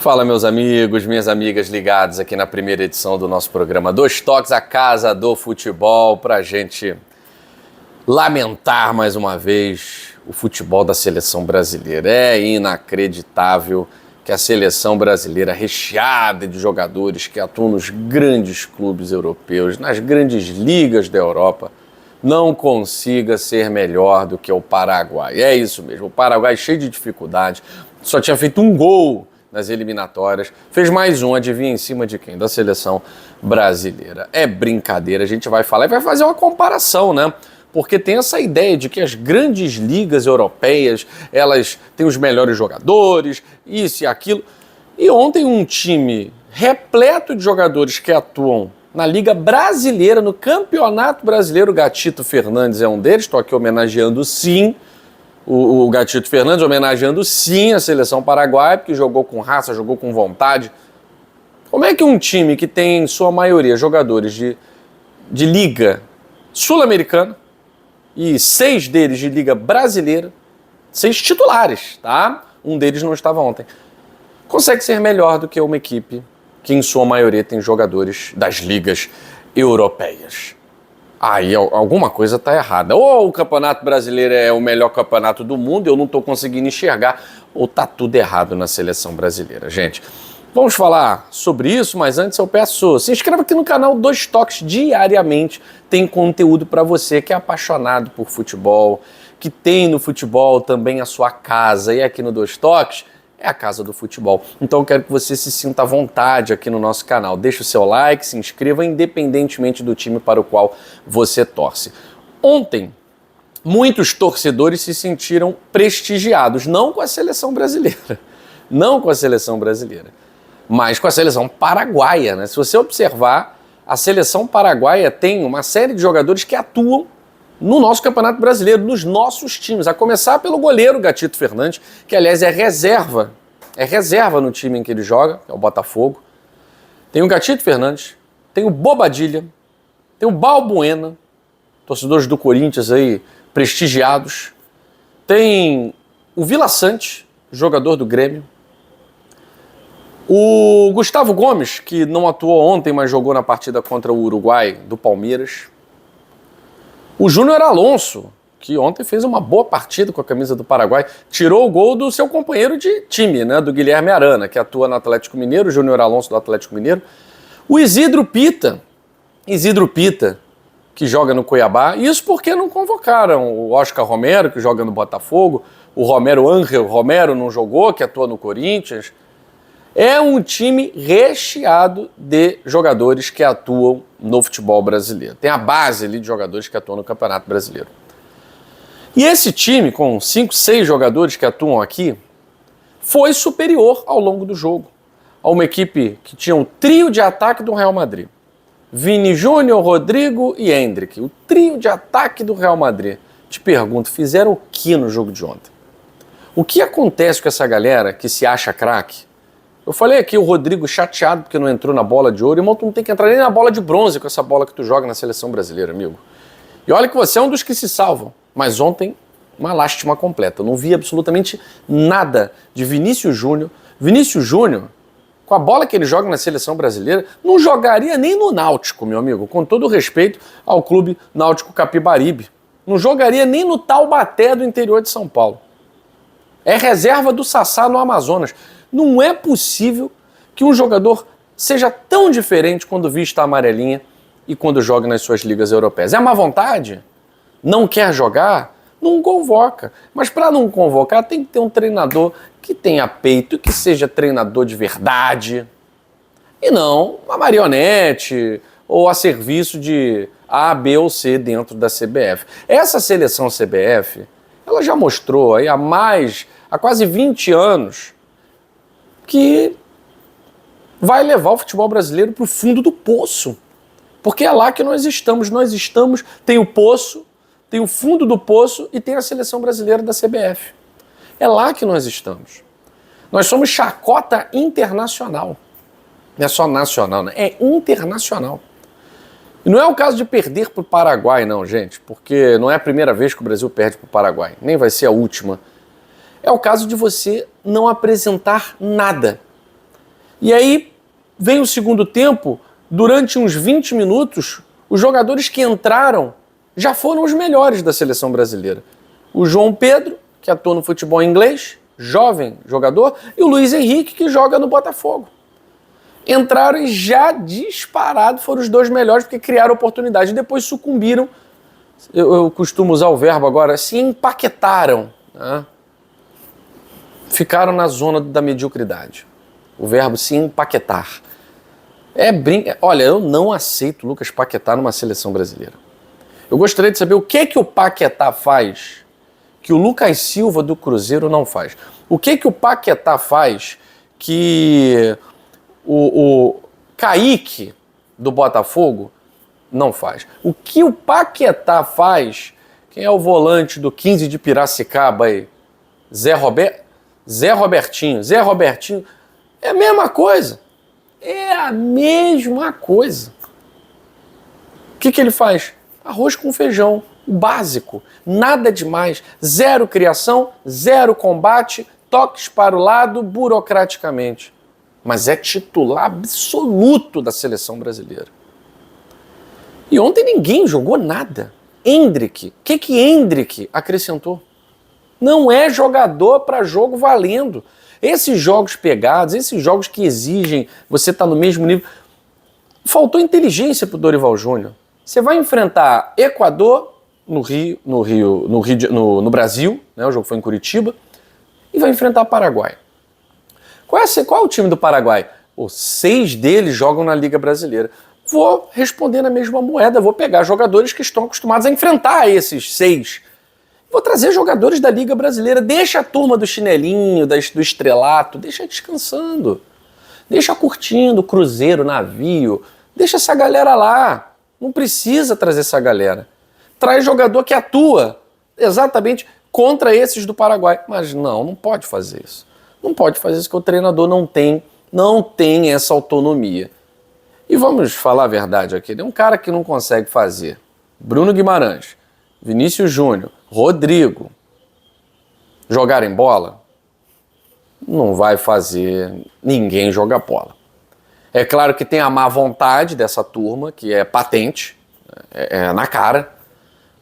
Fala, meus amigos, minhas amigas ligados aqui na primeira edição do nosso programa Dois Toques, a Casa do Futebol, pra gente lamentar mais uma vez o futebol da seleção brasileira. É inacreditável que a seleção brasileira, recheada de jogadores que atuam nos grandes clubes europeus, nas grandes ligas da Europa, não consiga ser melhor do que o Paraguai. É isso mesmo, o Paraguai cheio de dificuldade, só tinha feito um gol nas eliminatórias, fez mais um, adivinha em cima de quem? Da seleção brasileira. É brincadeira, a gente vai falar e vai fazer uma comparação, né? Porque tem essa ideia de que as grandes ligas europeias, elas têm os melhores jogadores, isso e aquilo. E ontem um time repleto de jogadores que atuam na Liga Brasileira, no Campeonato Brasileiro, o Gatito Fernandes é um deles, estou aqui homenageando sim, o Gatito Fernandes, homenageando sim a seleção paraguaia, porque jogou com raça, jogou com vontade. Como é que um time que tem, em sua maioria, jogadores de Liga Sul-Americana e 6 deles de Liga Brasileira, 6 titulares, tá? Um deles não estava ontem, consegue ser melhor do que uma equipe que, em sua maioria, tem jogadores das ligas europeias? Aí alguma coisa está errada. Ou o Campeonato Brasileiro é o melhor campeonato do mundo e eu não estou conseguindo enxergar, ou está tudo errado na seleção brasileira, gente. Vamos falar sobre isso, mas antes eu peço, se inscreva aqui no canal Dois Toques diariamente. Tem conteúdo para você que é apaixonado por futebol, que tem no futebol também a sua casa. E aqui no Dois Toques é a casa do futebol. Então eu quero que você se sinta à vontade aqui no nosso canal. Deixe o seu like, se inscreva, independentemente do time para o qual você torce. Ontem, muitos torcedores se sentiram prestigiados, não com a seleção brasileira, mas com a seleção paraguaia, né? Se você observar, a seleção paraguaia tem uma série de jogadores que atuam no nosso Campeonato Brasileiro, nos nossos times, a começar pelo goleiro Gatito Fernandes, que aliás é reserva no time em que ele joga, que é o Botafogo. Tem o Gatito Fernandes, tem o Bobadilla, tem o Balbuena, torcedores do Corinthians aí prestigiados, tem o Vila Sante, jogador do Grêmio, o Gustavo Gomes, que não atuou ontem, mas jogou na partida contra o Uruguai do Palmeiras, o Júnior Alonso, que ontem fez uma boa partida com a camisa do Paraguai, tirou o gol do seu companheiro de time, né, do Guilherme Arana, que atua no Atlético Mineiro, o Júnior Alonso do Atlético Mineiro. O Isidro Pita, que joga no Cuiabá, isso porque não convocaram o Oscar Romero, que joga no Botafogo, o Romero Ángel Romero não jogou, que atua no Corinthians. É um time recheado de jogadores que atuam no futebol brasileiro. Tem a base ali de jogadores que atuam no Campeonato Brasileiro. E esse time, com 5, 6 jogadores que atuam aqui, foi superior ao longo do jogo a uma equipe que tinha o trio de ataque do Real Madrid. Vini Júnior, Rodrigo e Endrick. O trio de ataque do Real Madrid. Te pergunto, fizeram o que no jogo de ontem? O que acontece com essa galera que se acha craque? Eu falei aqui, o Rodrigo chateado porque não entrou na bola de ouro, irmão, tu não tem que entrar nem na bola de bronze com essa bola que tu joga na seleção brasileira, amigo. E olha que você é um dos que se salvam, mas ontem, uma lástima completa. Eu não vi absolutamente nada de Vinícius Júnior. Vinícius Júnior, com a bola que ele joga na seleção brasileira, não jogaria nem no Náutico, meu amigo, com todo o respeito ao clube Náutico Capibaribe. Não jogaria nem no Taubaté do interior de São Paulo. É reserva do Sassá no Amazonas. Não é possível que um jogador seja tão diferente quando vista a amarelinha e quando joga nas suas ligas europeias. É má vontade? Não quer jogar? Não convoca. Mas para não convocar tem que ter um treinador que tenha peito, que seja treinador de verdade. E não uma marionete ou a serviço de A, B ou C dentro da CBF. Essa seleção CBF, ela já mostrou aí há quase 20 anos que vai levar o futebol brasileiro para o fundo do poço. Porque é lá que nós estamos, tem o poço, tem o fundo do poço e tem a seleção brasileira da CBF. É lá que nós estamos. Nós somos chacota internacional. Não é só nacional, né? É internacional. E não é o caso de perder para o Paraguai, não, gente, porque não é a primeira vez que o Brasil perde para o Paraguai, nem vai ser a última. É o caso de você não apresentar nada. E aí vem o segundo tempo, durante uns 20 minutos, os jogadores que entraram já foram os melhores da seleção brasileira. O João Pedro, que atua no futebol inglês, jovem jogador, e o Luiz Henrique, que joga no Botafogo. Entraram e já disparado foram os dois melhores, porque criaram oportunidade. E depois sucumbiram, eu costumo usar o verbo agora, se empaquetaram, né? Ficaram na zona da mediocridade. O verbo se empaquetar. Olha, eu não aceito Lucas Paquetá numa seleção brasileira. Eu gostaria de saber o que o Paquetá faz que o Lucas Silva do Cruzeiro não faz. O que o Paquetá faz que o Kaique do Botafogo não faz. O que o Paquetá faz, quem é o volante do 15 de Piracicaba aí? Zé Robertinho, é a mesma coisa. É a mesma coisa. O que ele faz? Arroz com feijão, o básico, nada demais, zero criação, zero combate, toques para o lado, burocraticamente. Mas é titular absoluto da seleção brasileira. E ontem ninguém jogou nada. Endrick, o que Endrick acrescentou? Não é jogador para jogo valendo. Esses jogos pegados, esses jogos que exigem você estar no mesmo nível. Faltou inteligência para o Dorival Júnior. Você vai enfrentar Equador no Brasil, né? O jogo foi em Curitiba, e vai enfrentar Paraguai. Qual é o time do Paraguai? 6 deles jogam na Liga Brasileira. Vou responder na mesma moeda, vou pegar jogadores que estão acostumados a enfrentar esses 6. Vou trazer jogadores da Liga Brasileira. Deixa a turma do chinelinho, do estrelato, deixa descansando. Deixa curtindo, cruzeiro, navio. Deixa essa galera lá. Não precisa trazer essa galera. Traz jogador que atua exatamente contra esses do Paraguai. Mas não pode fazer isso. Não pode fazer isso, porque o treinador não tem essa autonomia. E vamos falar a verdade aqui. Ele é um cara que não consegue fazer. Bruno Guimarães, Vinícius Júnior, Rodrigo jogarem bola, não vai fazer ninguém jogar bola. É claro que tem a má vontade dessa turma, que é patente, é na cara,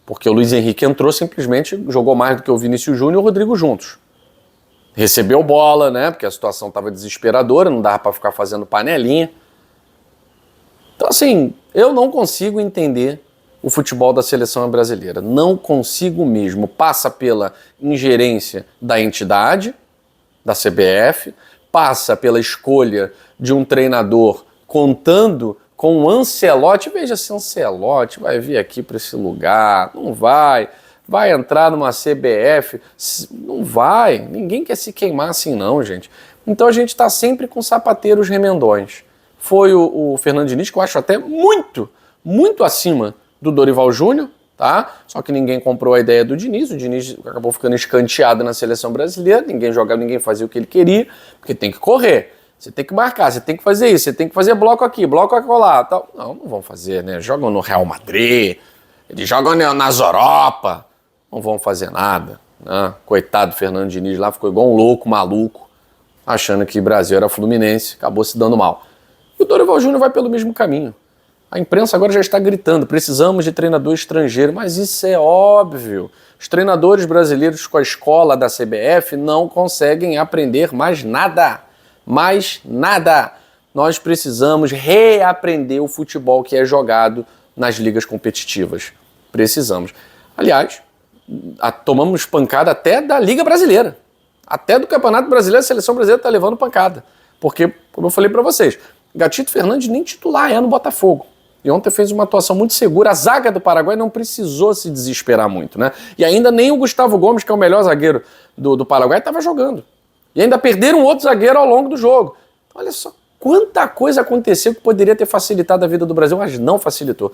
porque o Luiz Henrique entrou, simplesmente jogou mais do que o Vinícius Júnior e o Rodrigo juntos. Recebeu bola, né? Porque a situação estava desesperadora, não dava para ficar fazendo panelinha. Então, assim, eu não consigo entender o futebol da seleção brasileira. Não consigo mesmo. Passa pela ingerência da entidade, da CBF, passa pela escolha de um treinador contando com o Ancelotti. Veja se Ancelotti vai vir aqui para esse lugar. Não vai. Vai entrar numa CBF. Não vai. Ninguém quer se queimar assim não, gente. Então a gente está sempre com sapateiros remendões. Foi o Fernando Diniz, que eu acho até muito acima do Dorival Júnior, tá? Só que ninguém comprou a ideia do Diniz. O Diniz acabou ficando escanteado na seleção brasileira. Ninguém jogava, ninguém fazia o que ele queria, porque tem que correr. Você tem que marcar, você tem que fazer isso, você tem que fazer bloco aqui, bloco acolá, tal. Não vão fazer, né? Jogam no Real Madrid, eles jogam nas Europa, não vão fazer nada, né? Coitado do Fernando Diniz lá, ficou igual um louco, maluco, achando que o Brasil era Fluminense, acabou se dando mal. E o Dorival Júnior vai pelo mesmo caminho. A imprensa agora já está gritando, precisamos de treinador estrangeiro, mas isso é óbvio. Os treinadores brasileiros com a escola da CBF não conseguem aprender mais nada. Mais nada. Nós precisamos reaprender o futebol que é jogado nas ligas competitivas. Precisamos. Aliás, tomamos pancada até da Liga Brasileira. Até do Campeonato Brasileiro, a seleção brasileira está levando pancada. Porque, como eu falei para vocês, Gatito Fernandes nem titular é no Botafogo. E ontem fez uma atuação muito segura. A zaga do Paraguai não precisou se desesperar muito, né? E ainda nem o Gustavo Gomes, que é o melhor zagueiro do Paraguai, estava jogando. E ainda perderam outro zagueiro ao longo do jogo. Então, olha só quanta coisa aconteceu que poderia ter facilitado a vida do Brasil, mas não facilitou.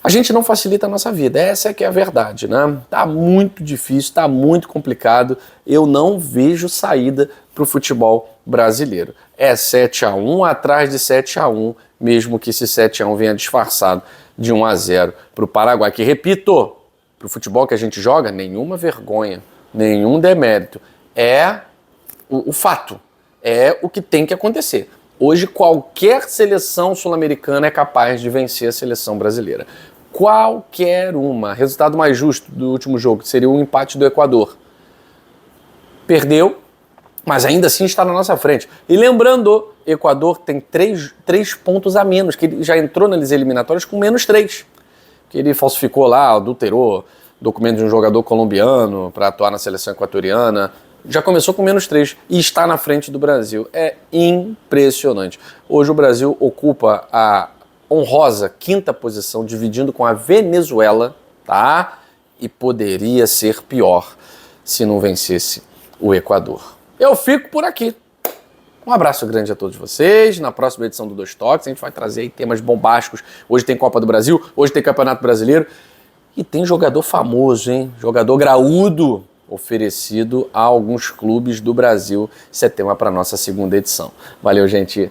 A gente não facilita a nossa vida, essa é que é a verdade, né? Tá muito difícil, tá muito complicado. Eu não vejo saída para o futebol brasileiro. É 7-1 atrás de 7-1, mesmo que esse 7-1 venha disfarçado de 1-0 para o Paraguai. Que, repito, para o futebol que a gente joga, nenhuma vergonha, nenhum demérito. É o fato, é o que tem que acontecer. Hoje, qualquer seleção sul-americana é capaz de vencer a seleção brasileira. Qualquer uma. Resultado mais justo do último jogo seria o empate do Equador. Perdeu, mas ainda assim está na nossa frente. E lembrando, Equador tem 3 pontos a menos, que ele já entrou nas eliminatórias com -3. Que ele falsificou lá, adulterou documento de um jogador colombiano para atuar na seleção equatoriana. Já começou com -3 e está na frente do Brasil. É impressionante. Hoje o Brasil ocupa a honrosa 5ª posição, dividindo com a Venezuela, tá? E poderia ser pior se não vencesse o Equador. Eu fico por aqui. Um abraço grande a todos vocês. Na próxima edição do Dois Toques a gente vai trazer aí temas bombásticos. Hoje tem Copa do Brasil, hoje tem Campeonato Brasileiro e tem jogador famoso, hein? Jogador graúdo oferecido a alguns clubes do Brasil. Isso é tema para nossa 2ª edição. Valeu, gente.